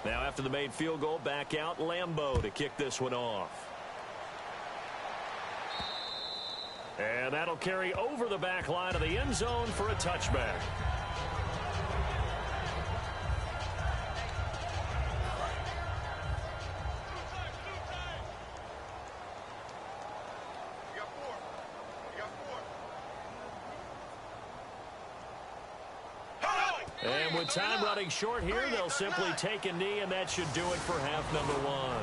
Now after the made field goal, back out Lambeau to kick this one off. And that'll carry over the back line of the end zone for a touchback. And with time running short here, they'll simply take a knee, and that should do it for half number one.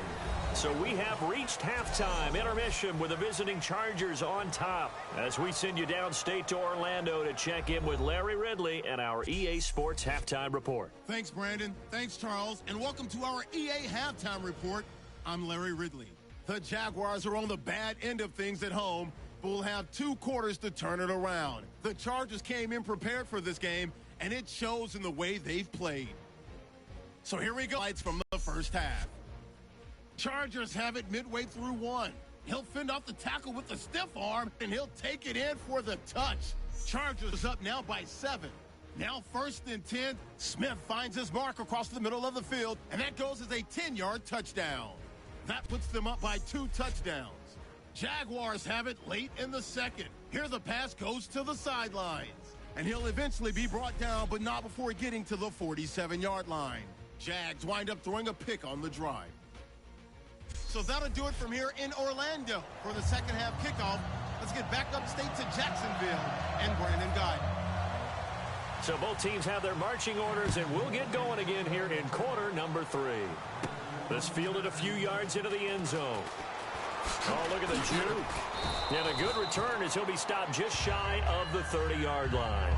So we have reached halftime intermission with the visiting Chargers on top as we send you downstate to Orlando to check in with Larry Ridley and our EA Sports Halftime Report. Thanks, Brandon. Thanks, Charles. And welcome to our EA Halftime Report. I'm Larry Ridley. The Jaguars are on the bad end of things at home, but will have 2 quarters to turn it around. The Chargers came in prepared for this game, and it shows in the way they've played. So here we go. Lights from the first half. Chargers have it midway through 1. He'll fend off the tackle with the stiff arm, and he'll take it in for the touch. Chargers up now by 7. Now 1st and 10. Smith finds his mark across the middle of the field, and that goes as a 10-yard touchdown. That puts them up by 2 touchdowns. Jaguars have it late in the 2nd. Here the pass goes to the sidelines. And he'll eventually be brought down, but not before getting to the 47-yard line. Jags wind up throwing a pick on the drive. So that'll do it from here in Orlando for the second half kickoff. Let's get back upstate to Jacksonville and Brandon Guy. So both teams have their marching orders, and we'll get going again here in quarter number 3. This fielded a few yards into the end zone. Oh, look at the juke. And a good return as he'll be stopped just shy of the 30-yard line.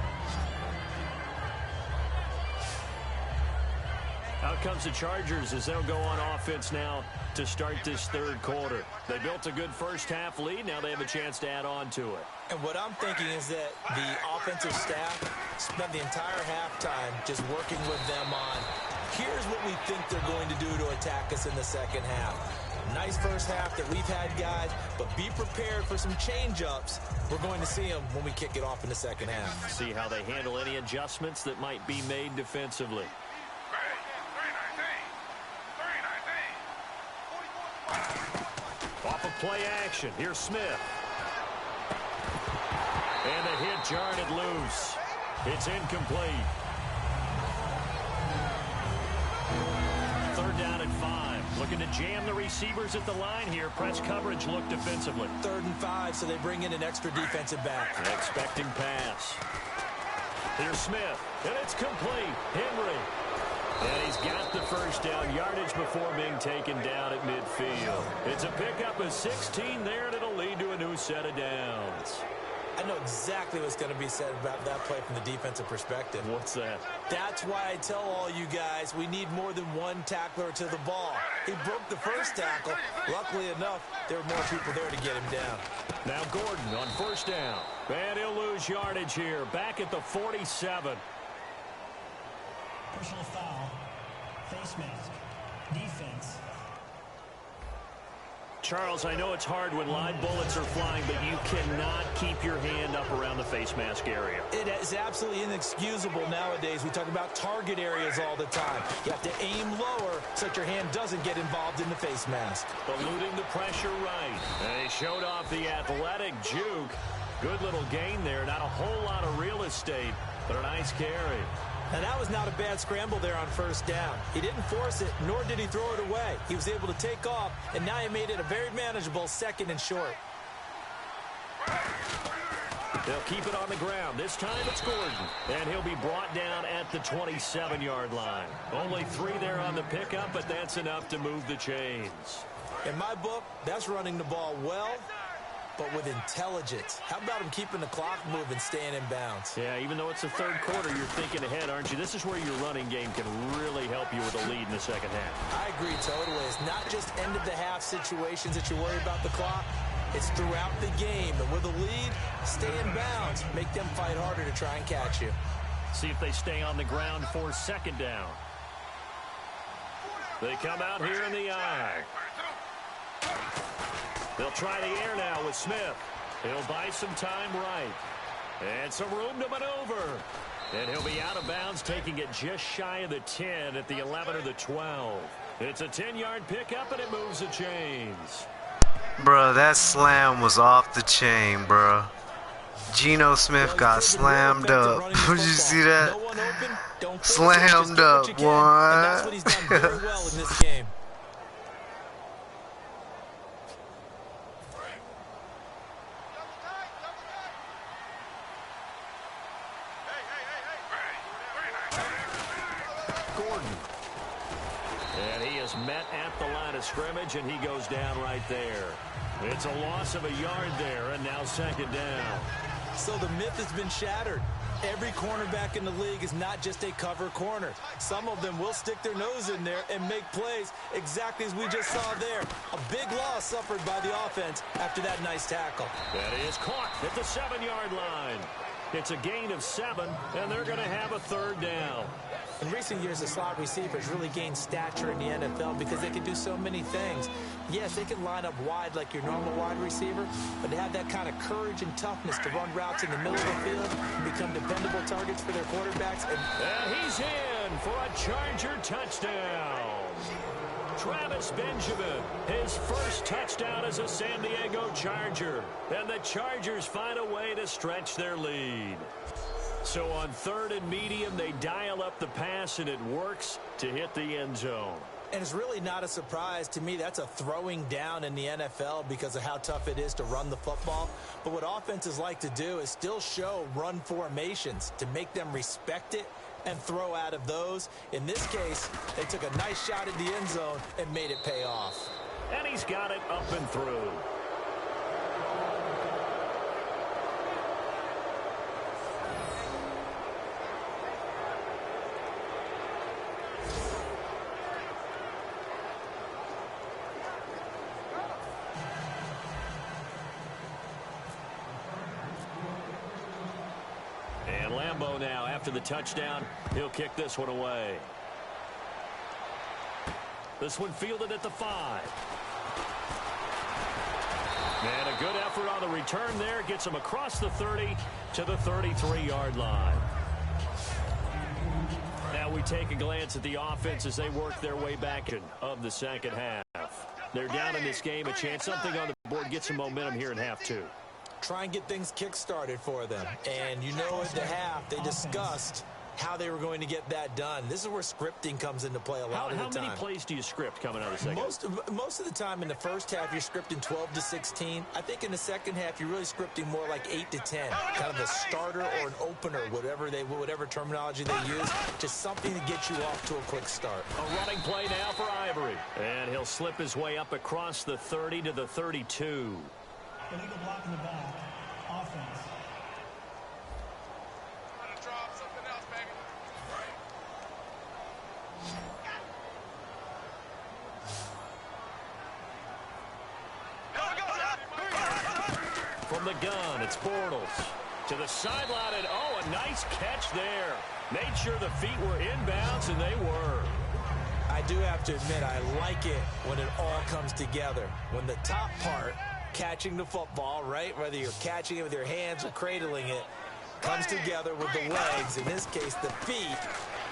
Out comes the Chargers as they'll go on offense now to start this third quarter. They built a good first half lead. Now they have a chance to add on to it. And what I'm thinking is that the offensive staff spent the entire halftime just working with them on, here's what we think they're going to do to attack us in the second half. Nice first half that we've had, guys, but be prepared for some change-ups. We're going to see them when we kick it off in the second half. See how they handle any adjustments that might be made defensively. Off of play action, here's Smith. And the hit jarred it loose. It's incomplete. Third down and 5. Looking to jam the receivers at the line here. Press coverage look defensively. 3rd and 5, so they bring in an extra defensive back. An expecting pass. Here's Smith, and it's complete. Henry. And he's got the first down yardage before being taken down at midfield. It's a pickup of 16 there, and it'll lead to a new set of downs. I know exactly what's going to be said about that play from the defensive perspective. What's that? That's why I tell all you guys we need more than one tackler to the ball. He broke the first tackle. Luckily enough, there were more people there to get him down. Now Gordon on first down. And he'll lose yardage here. Back at the 47. Personal foul. Face mask. Defense. Charles, I know it's hard when live bullets are flying, but you cannot keep your hand up around the face mask area. It is absolutely inexcusable nowadays. We talk about target areas all the time. You have to aim lower so that your hand doesn't get involved in the face mask. Eluding the pressure right. And he showed off the athletic juke. Good little gain there. Not a whole lot of real estate, but a nice carry. And that was not a bad scramble there on first down. He didn't force it, nor did he throw it away. He was able to take off, and now he made it a very manageable 2nd and short. They'll keep it on the ground. This time it's Gordon. And he'll be brought down at the 27-yard line. Only 3 there on the pickup, but that's enough to move the chains. In my book, that's running the ball well, but with intelligence. How about him keeping the clock moving, staying in bounds? Yeah, even though it's the third quarter, you're thinking ahead, aren't you? This is where your running game can really help you with a lead in the second half. I agree totally. It's not just end-of-the-half situations that you worry about the clock. It's throughout the game. And with a lead, stay in bounds. Make them fight harder to try and catch you. See if they stay on the ground for 2nd down. They come out here in the eye. They'll try the air now with Smith. He'll buy some time right. And some room to maneuver. And he'll be out of bounds, taking it just shy of the 10 at the 11 or the 12. It's a 10-yard pickup, and it moves the chains. Bruh, that slam was off the chain, bruh. Geno Smith got slammed up. Did you see that? No one open, don't slammed up, boy. And that's what he's done very well in this game. Gordon. And he is met at the line of scrimmage, and he goes down right there. It's a loss of a yard there, and now second down. So the myth has been shattered. Every cornerback in the league is not just a cover corner. Some of them will stick their nose in there and make plays exactly as we just saw there. A big loss suffered by the offense after that nice tackle. That is caught at the 7-yard line. It's a gain of 7, and they're going to have a third down. In recent years, the slot receivers really gained stature in the NFL because they can do so many things. Yes, they can line up wide like your normal wide receiver, but they have that kind of courage and toughness to run routes in the middle of the field and become dependable targets for their quarterbacks. And he's in for a Charger touchdown. Travis Benjamin, his first touchdown as a San Diego Charger. And the Chargers find a way to stretch their lead. So on 3rd and medium, they dial up the pass, and it works to hit the end zone. And it's really not a surprise to me. That's a throwing down in the NFL because of how tough it is to run the football. But what offenses like to do is still show run formations to make them respect it and throw out of those. In this case, they took a nice shot at the end zone and made it pay off. And he's got it up and through. Now after the touchdown, he'll kick this one away. This one fielded at the 5. And a good effort on the return there gets him across the 30 to the 33-yard line. Now we take a glance at the offense as they work their way back in of the second half. They're down in this game, a chance something on the board, get some momentum here in half 2. Try and get things kick-started for them. And you know at the half, they discussed how they were going to get that done. This is where scripting comes into play a lot of the time. How many plays do you script coming out of the second? Most of the time in the first half, you're scripting 12 to 16. I think in the second half, you're really scripting more like 8 to 10. Kind of a starter or an opener, whatever terminology they use. Just something to get you off to a quick start. A running play now for Ivory. And he'll slip his way up across the 30 to the 32. Illegal block in the back. Offense. From the gun, it's Bortles. To the sideline, and a nice catch there. Made sure the feet were inbounds, and they were. I do have to admit, I like it when it all comes together. When the top part, catching the football, right? Whether you're catching it with your hands or cradling it, comes together with the legs. In this case, the feet,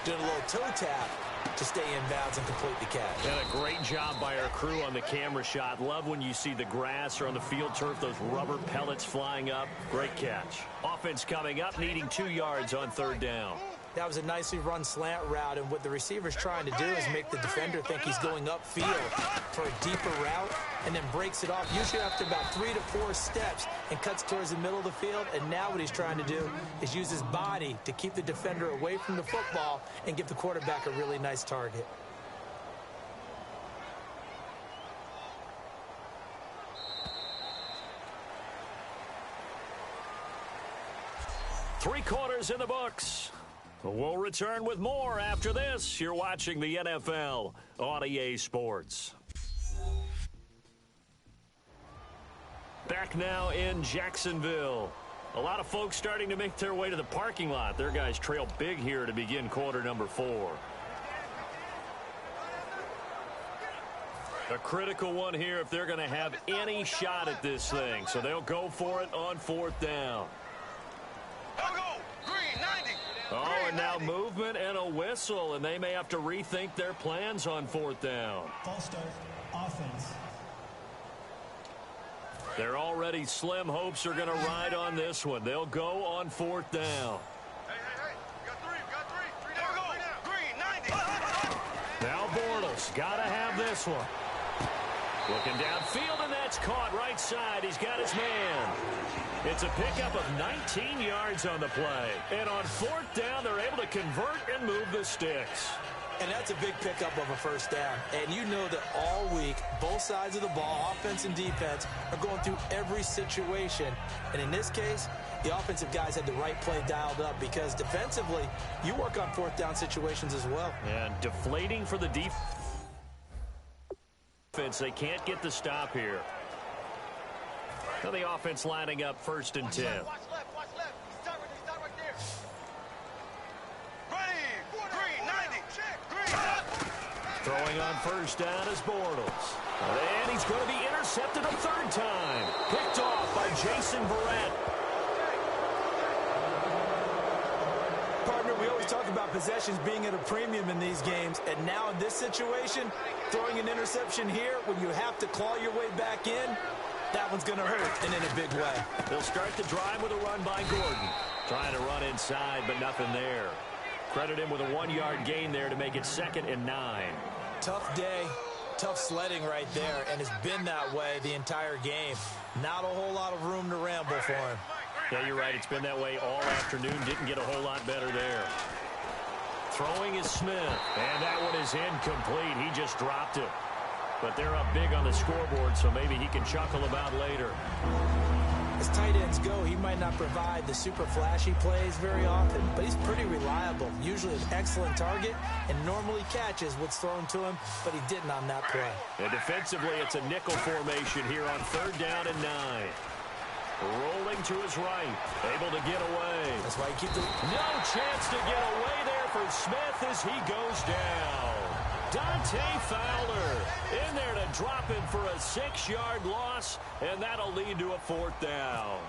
doing a little toe tap to stay in bounds and complete the catch. And a great job by our crew on the camera shot. Love when you see the grass or on the field turf, those rubber pellets flying up. Great catch. Offense coming up, needing 2 yards on 3rd down. That was a nicely run slant route, and what the receiver's trying to do is make the defender think he's going upfield for a deeper route, and then breaks it off, usually after about 3 to 4 steps, and cuts towards the middle of the field. And now what he's trying to do is use his body to keep the defender away from the football and give the quarterback a really nice target. Three quarters in the books. We'll return with more after this. You're watching the NFL on EA Sports. Back now in Jacksonville. A lot of folks starting to make their way to the parking lot. Their guys trail big here to begin quarter number 4. A critical one here if they're going to have any shot at this thing. So they'll go for it on 4th down. Oh, And now movement and a whistle, and they may have to rethink their plans on 4th down. False start, offense. Their already slim hopes are going to ride on this one. They'll go on 4th down. Now Bortles got to have this one. Looking downfield, and that's caught right side. He's got his man. It's a pickup of 19 yards on the play. And on 4th down, they're able to convert and move the sticks. And that's a big pickup of a 1st down. And you know that all week, both sides of the ball, offense and defense, are going through every situation. And in this case, the offensive guys had the right play dialed up because defensively, you work on 4th down situations as well. And deflating for the defense. They can't get the stop here. Now the offense lining up 1st and 10. Watch left. Stop right there. Ready. Green, 90. Green. Throwing on 1st down is Bortles. And he's going to be intercepted a 3rd time. Picked off by Jason Verrett. Partner, we always talk about possessions being at a premium in these games. And now in this situation, throwing an interception here when you have to claw your way back in, that one's going to hurt, and in a big way. They'll start the drive with a run by Gordon. Trying to run inside, but nothing there. Credit him with a 1-yard gain there to make it 2nd and 9. Tough day, tough sledding right there, and it's been that way the entire game. Not a whole lot of room to ramble for him. Yeah, you're right. It's been that way all afternoon. Didn't get a whole lot better there. Throwing is Smith, and that one is incomplete. He just dropped it. But they're up big on the scoreboard, so maybe he can chuckle about later. As tight ends go, he might not provide the super flashy plays very often, but he's pretty reliable. Usually an excellent target and normally catches what's thrown to him, but he didn't on that play. And defensively, it's a nickel formation here on 3rd down and 9. Rolling to his right, able to get away. That's why you keep the... No chance to get away there for Smith as he goes down. Dante Fowler in there to drop him for a 6-yard loss, and that'll lead to a 4th down.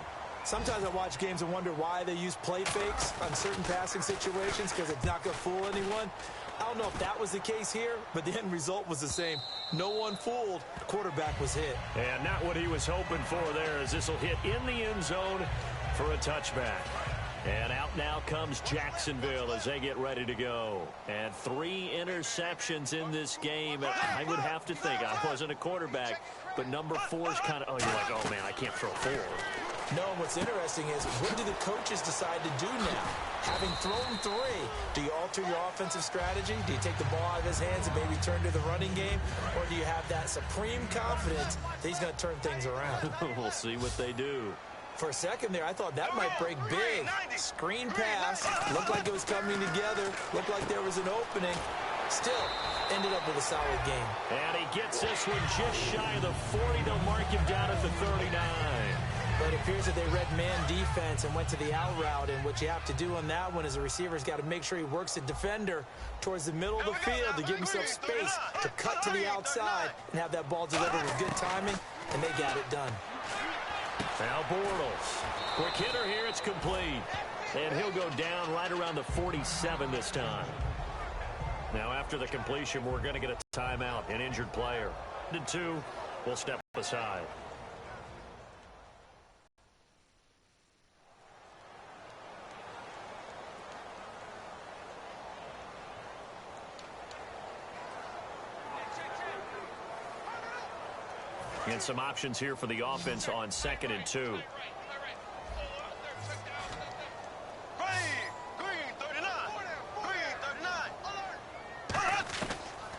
Sometimes I watch games and wonder why they use play fakes on certain passing situations because it's not going to fool anyone. I don't know if that was the case here, but the end result was the same. No one fooled. The quarterback was hit. And not what he was hoping for there, as this will hit in the end zone for a touchback. And out now comes Jacksonville as they get ready to go. And 3 interceptions in this game. I would have to think, I wasn't a quarterback, but number 4 is kind of, oh, you're like, oh, man, I can't throw 4. No, what's interesting is what do the coaches decide to do now? Having thrown 3, do you alter your offensive strategy? Do you take the ball out of his hands and maybe turn to the running game? Or do you have that supreme confidence that he's going to turn things around? We'll see what they do. For a second there, I thought that might break big. Screen pass. Looked like it was coming together. Looked like there was an opening. Still, ended up with a solid game. And he gets this one just shy of the 40. They'll mark him down at the 39. But it appears that they read man defense and went to the out route. And what you have to do on that one is the receiver's got to make sure he works the defender towards the middle of the field to give himself space to cut to the outside and have that ball delivered with good timing, and they got it done. Now Bortles. Quick hitter here, it's complete. And he'll go down right around the 47 this time. Now after the completion, we're going to get a timeout, an injured player. The 2 will step aside. And some options here for the offense on 2nd and 2.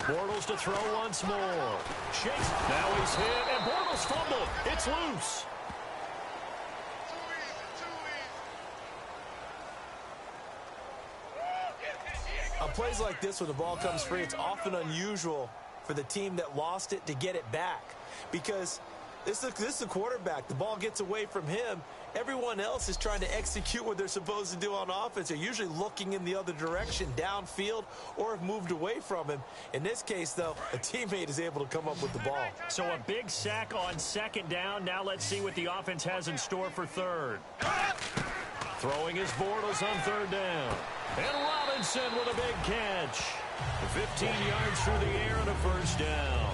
Bortles to throw once more. Shakes. Now he's hit, and Bortles fumbled. It's loose. On plays like this, when the ball comes free, it's often unusual for the team that lost it to get it back. Because this is the quarterback. The ball gets away from him. Everyone else is trying to execute what they're supposed to do on offense. They're usually looking in the other direction, downfield, or have moved away from him. In this case, though, a teammate is able to come up with the ball. So a big sack on 2nd down. Now let's see what the offense has in store for 3rd. Throwing his Bortles on third down. And Robinson with a big catch. 15 yards through the air and a first down.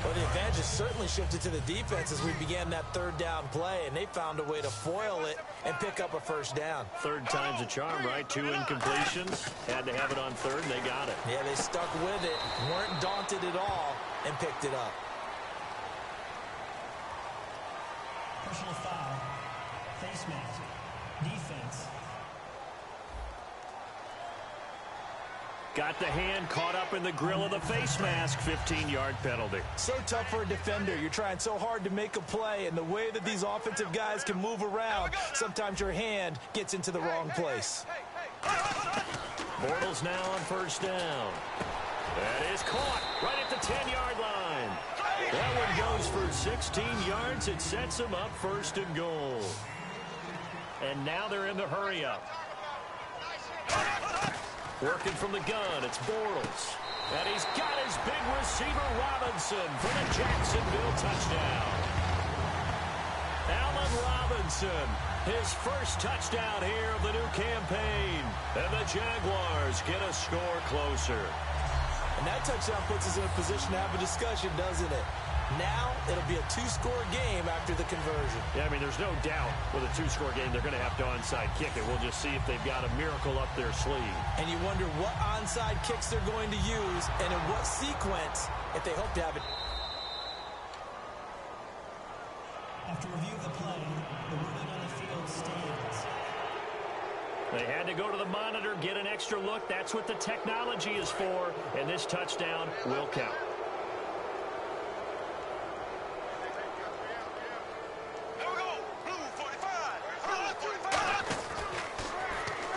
Well, the advantage has certainly shifted to the defense as we began that third down play, and they found a way to foil it and pick up a first down. Third time's a charm, right? 2 incompletions. Had to have it on third, and they got it. Yeah, they stuck with it, weren't daunted at all, and picked it up. Personal foul. Face mask. Defense. Got the hand caught up in the grill of the face mask. 15-yard penalty. So tough for a defender. You're trying so hard to make a play, and the way that these offensive guys can move around, sometimes your hand gets into the wrong place. Bortles now on first down. That is caught right at the 10-yard line. That one goes for 16 yards. It sets him up first and goal. And now they're in the hurry-up. Working from the gun, it's Bortles. And he's got his big receiver, Robinson, for the Jacksonville touchdown. Allen Robinson, his first touchdown here of the new campaign. And the Jaguars get a score closer. And that touchdown puts us in a position to have a discussion, doesn't it? Now it'll be a 2-score game after the conversion. Yeah, I mean, there's no doubt with a 2-score game they're going to have to onside kick it. We'll just see if they've got a miracle up their sleeve. And you wonder what onside kicks they're going to use and in what sequence if they hope to have it. After review of the play, the ruling on the field stands. They had to go to the monitor, get an extra look. That's what the technology is for, and this touchdown will count.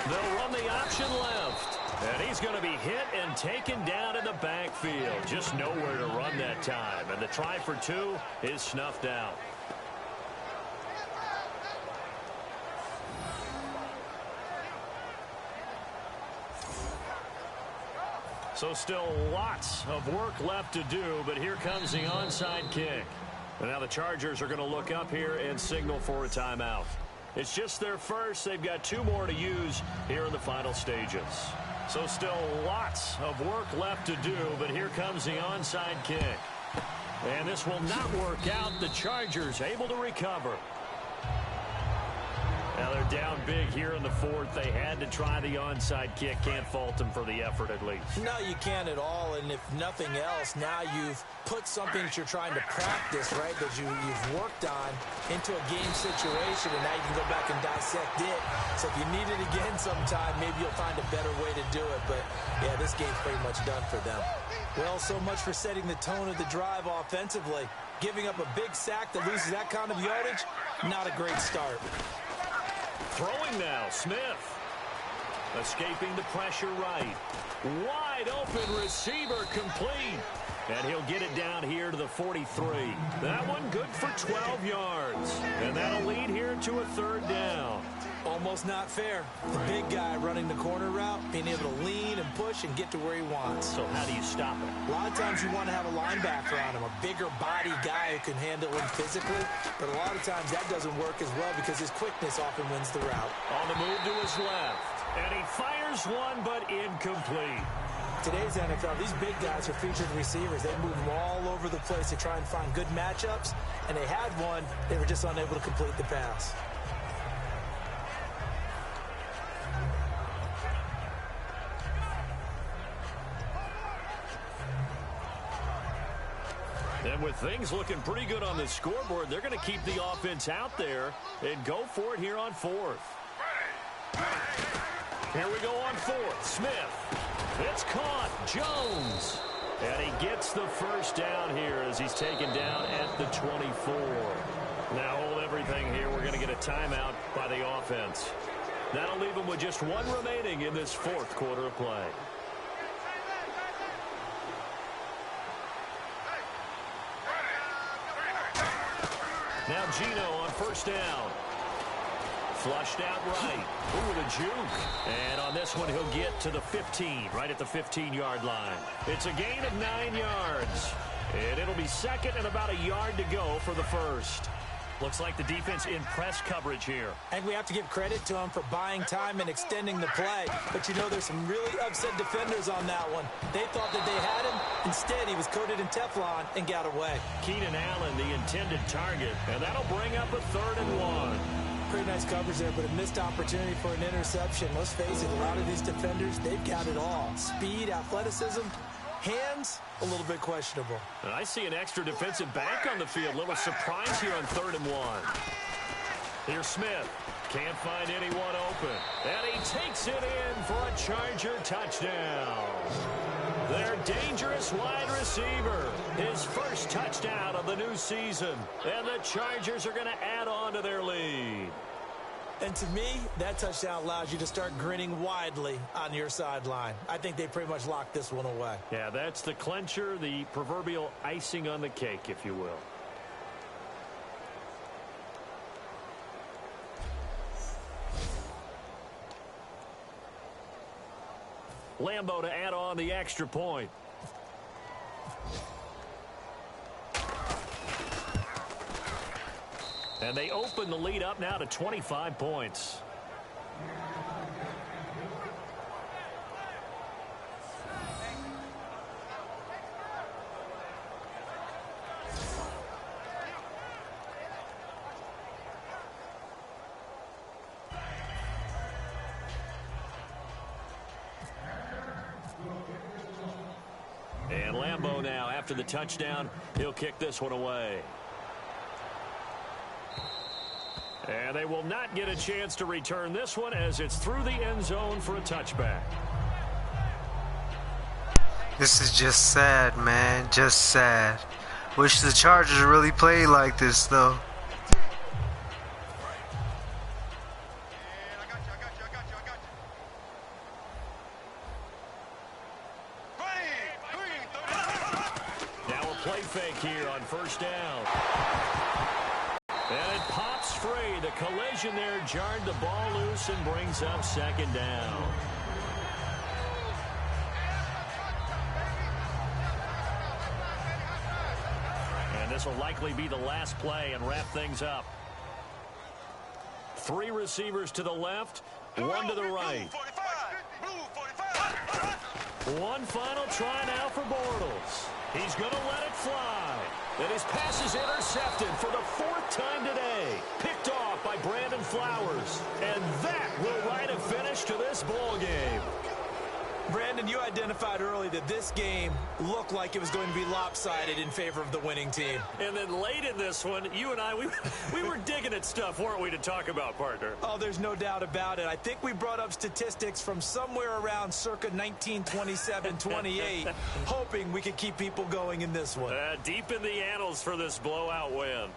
They'll run the option left. And he's going to be hit and taken down in the backfield. Just nowhere to run that time. And the try for 2 is snuffed out. So still lots of work left to do, but here comes the onside kick. And now the Chargers are going to look up here and signal for a timeout. It's just their first. They've got 2 more to use here in the final stages. So still lots of work left to do, but here comes the onside kick. And this will not work out. The Chargers able to recover. Now they're down big here in the 4th. They had to try the onside kick. Can't fault them for the effort at least. No, you can't at all. And if nothing else, now you've put something that you're trying to practice, right, that you've worked on into a game situation, and now you can go back and dissect it. So if you need it again sometime, maybe you'll find a better way to do it. But, yeah, this game's pretty much done for them. Well, so much for setting the tone of the drive offensively. Giving up a big sack that loses that kind of yardage, not a great start. Throwing now, Smith. Escaping the pressure right. Wide open receiver complete. And he'll get it down here to the 43. That one good for 12 yards. And that'll lead here to a 3rd down. Almost not fair. The big guy running the corner route, being able to lean and push and get to where he wants. So how do you stop it? A lot of times you want to have a linebacker on him, a bigger body guy who can handle him physically. But a lot of times that doesn't work as well because his quickness often wins the route. On the move to his left. And he fires one, but incomplete. Today's NFL, these big guys are featured receivers. They move them all over the place to try and find good matchups. And they had one. They were just unable to complete the pass. And with things looking pretty good on the scoreboard, they're going to keep the offense out there and go for it here on 4th. Here we go on 4th. Smith. It's caught. Jones. And he gets the first down here as he's taken down at the 24. Now hold everything here. We're going to get a timeout by the offense. That'll leave them with just 1 remaining in this 4th quarter of play. Now Gino on first down. Flushed out right. Ooh, the juke. And on this one, he'll get to the 15, right at the 15-yard line. It's a gain of 9 yards. And it'll be 2nd and about a yard to go for the first. Looks like the defense in press coverage here. And we have to give credit to him for buying time and extending the play. But you know, there's some really upset defenders on that one. They thought that they had him. Instead, he was coated in Teflon and got away. Keenan Allen, the intended target. And that'll bring up a 3rd and 1. Pretty nice coverage there, but a missed opportunity for an interception. Let's face it, a lot of these defenders, they've got it all. Speed, athleticism, hands, a little bit questionable. And I see an extra defensive back on the field. Little surprise here on 3rd and 1. Here's Smith. Can't find anyone open. And he takes it in for a Charger touchdown. Their dangerous wide receiver. His first touchdown of the new season. And the Chargers are going to add on to their lead. And to me, that touchdown allows you to start grinning widely on your sideline. I think they pretty much locked this one away. Yeah, that's the clincher, the proverbial icing on the cake, if you will. Lambeau to add on the extra point. And they open the lead up now to 25 points. And Lambeau now, after the touchdown, he'll kick this one away. And they will not get a chance to return this one as it's through the end zone for a touchback. This is just sad, man. Just sad. Wish the Chargers really played like this, though. Now a play fake here on 1st down. And it pops free. The collision there jarred the ball loose and brings up 2nd down. And this will likely be the last play and wrap things up. 3 receivers to the left, 1 to the right. One final try now for Bortles. He's going to let it fly. And his pass is intercepted for the 4th time today. Picked off by Brandon Flowers. And that will write a finish to this ball game. Brandon, you identified early that this game looked like it was going to be lopsided in favor of the winning team. And then late in this one, you and I, we were digging at stuff, weren't we, to talk about, partner? Oh, there's no doubt about it. I think we brought up statistics from somewhere around circa 1927-28, hoping we could keep people going in this one. Deep in the annals for this blowout win.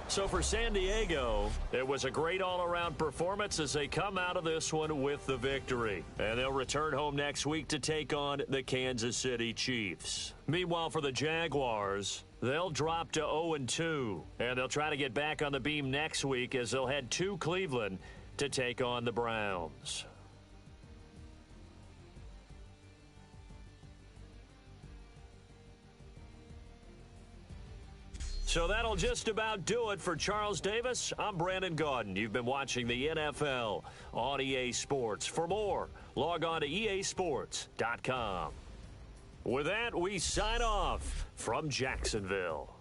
So for San Diego, it was a great all-around performance as they come out of this one with the victory. And they'll return home next week to take on the Kansas City Chiefs. Meanwhile, for the Jaguars, they'll drop to 0-2. And they'll try to get back on the beam next week as they'll head to Cleveland to take on the Browns. So that'll just about do it for Charles Davis. I'm Brandon Gaudin. You've been watching the NFL on EA Sports. For more, log on to easports.com. With that, we sign off from Jacksonville.